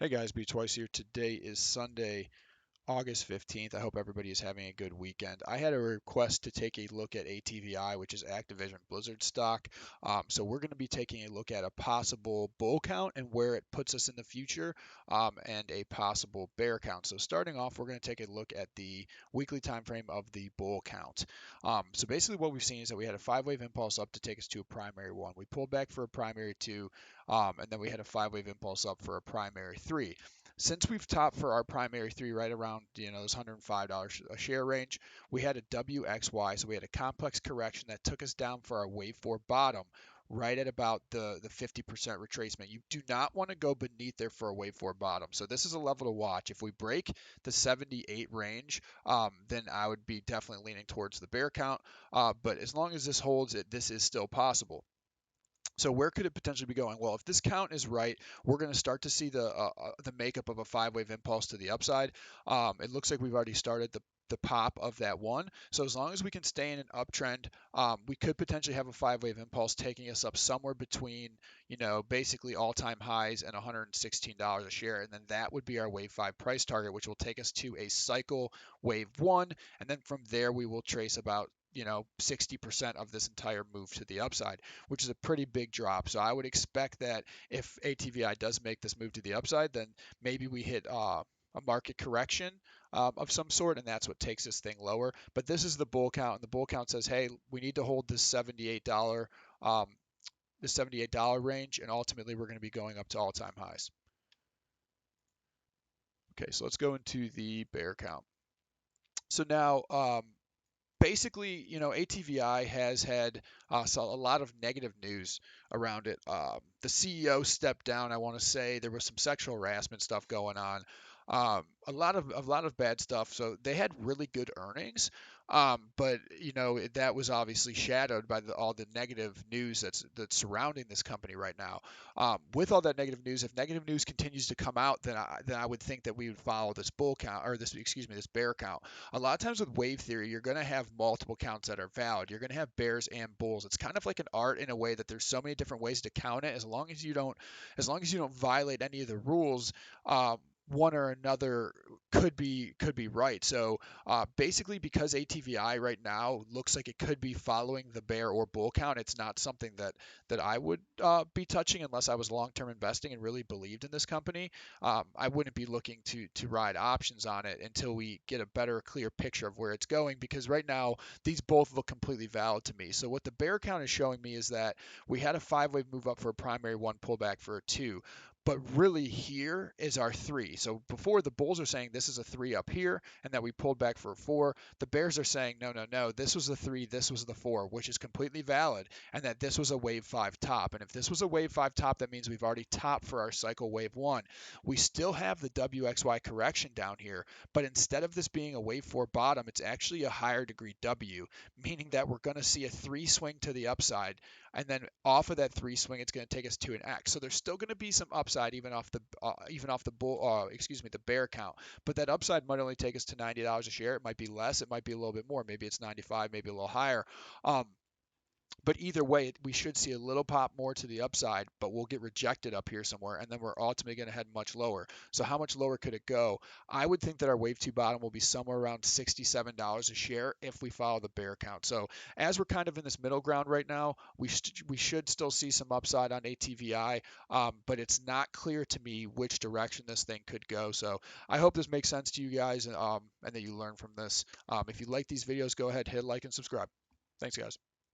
Hey guys, Be Twice here. Today is Sunday, August 15th. I hope everybody is having a good weekend. I had a request to take a look at ATVI, which is Activision Blizzard stock. So we're going to be taking a look at a possible bull count and where it puts us in the future, and a possible bear count. So starting off, we're going to take a look at the weekly time frame of the bull count. So basically what we've seen is that we had a five-wave impulse up to take us to a primary one. We pulled back for a primary two, and then we had a five-wave impulse up for a primary three. Since we've topped for our primary three right around this $105 a share range, we had a WXY, so we had a complex correction that took us down for our wave four bottom right at about the 50% retracement. You do not want to go beneath there for a wave four bottom. So this is a level to watch. If we break the 78 range, then I would be definitely leaning towards the bear count. But as long as this holds, this is still possible. So where could it potentially be going? Well, if this count is right, we're going to start to see the makeup of a five-wave impulse to the upside. It looks like we've already started the pop of that one. So as long as we can stay in an uptrend, we could potentially have a five-wave impulse taking us up somewhere between, basically all-time highs and $116 a share, and then that would be our wave five price target, which will take us to a cycle wave one, and then from there we will trace about 60% of this entire move to the upside, which is a pretty big drop. So I would expect that if ATVI does make this move to the upside, then maybe we hit a market correction of some sort, and that's what takes this thing lower. But this is the bull count, and the bull count says, hey, we need to hold this $78 um, the $78 range, and ultimately we're going to be going up to all-time highs. Okay, so let's go into the bear count. So now, basically, ATVI has had so a lot of negative news around it. The CEO stepped down. I want to say there was some sexual harassment stuff going on. A lot of bad stuff. So they had really good earnings, but that was obviously shadowed by all the negative news that's surrounding this company right now. With all that negative news, if negative news continues to come out, then I would think that we would follow this bull count, or this bear count. A lot of times with wave theory, you're going to have multiple counts that are valid. You're going to have bears and bulls. It's kind of like an art in a way that there's so many different ways to count it. As long as you don't violate any of the rules, one or another could be right. So basically, because ATVI right now looks like it could be following the bear or bull count, it's not something that I would be touching unless I was long-term investing and really believed in this company. I wouldn't be looking to ride options on it until we get a better, clear picture of where it's going. Because right now, these both look completely valid to me. So what the bear count is showing me is that we had a five-wave move up for a primary one, pullback for a two. But really, here is our three. So before, the bulls are saying this is a three up here, and that we pulled back for a four. The bears are saying no, no, no. This was the three. This was the four, which is completely valid, and that this was a wave five top. And if this was a wave five top, that means we've already topped for our cycle wave one. We still have the WXY correction down here, but instead of this being a wave four bottom, it's actually a higher degree W, meaning that we're going to see a three swing to the upside, and then off of that three swing, it's going to take us to an X. So there's still going to be some upside even off the the bear count, but that upside might only take us to $90 a share. It might be less, it might be a little bit more. Maybe it's 95, maybe a little higher. Um, but either way, we should see a little pop more to the upside, but we'll get rejected up here somewhere, and then we're ultimately going to head much lower. So how much lower could it go? I would think that our wave two bottom will be somewhere around $67 a share if we follow the bear count. So as we're kind of in this middle ground right now, we should still see some upside on ATVI, but it's not clear to me which direction this thing could go. So I hope this makes sense to you guys, and that you learn from this. If you like these videos, go ahead, hit like and subscribe. Thanks, guys.